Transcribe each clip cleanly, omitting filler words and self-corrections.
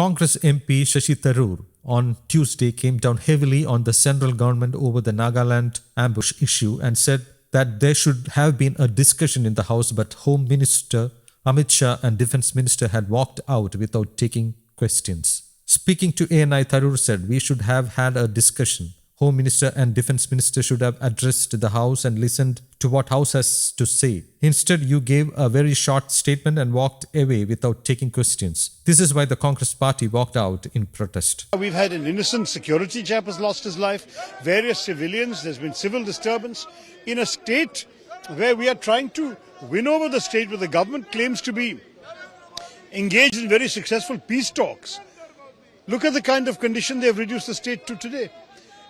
Congress MP Shashi Tharoor on Tuesday came down heavily on the central government over the Nagaland ambush issue and said that there should have been a discussion in the House, but Home Minister Amit Shah and Defence Minister had walked out without taking questions. Speaking to ANI, Tharoor said, "We should have had a discussion. Home Minister and Defence Minister should have addressed the House and listened to what House has to say. Instead, you gave a very short statement and walked away without taking questions. This is why the Congress party walked out in protest." We've had an innocent security chap has lost his life, various civilians, there's been civil disturbance in a state where we are trying to win over the state, where the government claims to be engaged in very successful peace talks. Look at the kind of condition they've reduced the state to today.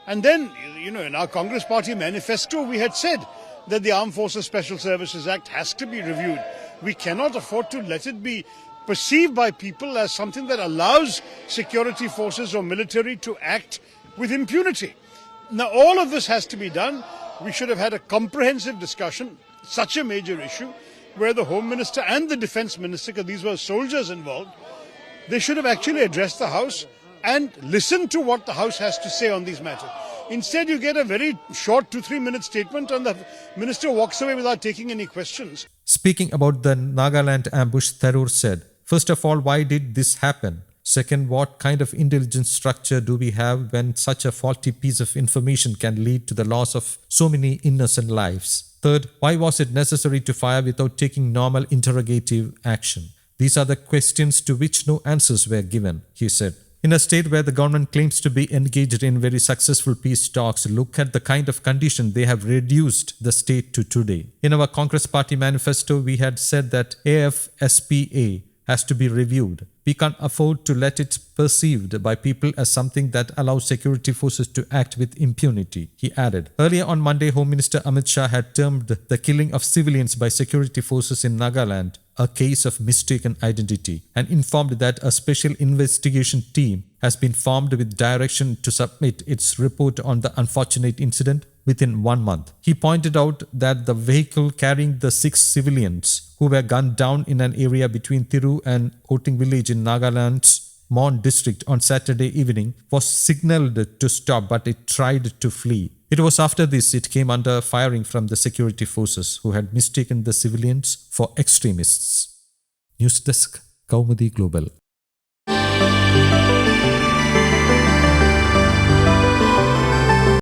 And then, in our Congress Party manifesto, we had said that the Armed Forces Special Services Act has to be reviewed. We cannot afford to let it be perceived by people as something that allows security forces or military to act with impunity. Now, all of this has to be done. We should have had a comprehensive discussion, such a major issue, where the Home Minister and the Defence Minister, because these were soldiers involved, they should have actually addressed the House and listen to what the House has to say on these matters. Instead, you get a very short 2-3 minute statement and the minister walks away without taking any questions. Speaking about the Nagaland ambush, Tharoor said, "First of all, why did this happen? Second, what kind of intelligence structure do we have when such a faulty piece of information can lead to the loss of so many innocent lives? Third, why was it necessary to fire without taking normal interrogative action? These are the questions to which no answers were given," he said. In a state where the government claims to be engaged in very successful peace talks, look at the kind of condition they have reduced the state to today. In our Congress Party manifesto, we had said that AFSPA has to be reviewed. We can't afford to let it perceived by people as something that allows security forces to act with impunity, he added. Earlier on Monday, Home Minister Amit Shah had termed the killing of civilians by security forces in Nagaland a case of mistaken identity and informed that a special investigation team has been formed with direction to submit its report on the unfortunate incident within 1 month. He pointed out that the vehicle carrying the 6 civilians who were gunned down in an area between Thiru and Oting village in Nagaland's Mon district on Saturday evening was signalled to stop, but it tried to flee. It was after this it came under firing from the security forces, who had mistaken the civilians for extremists. News Desk, Kaumudy Global.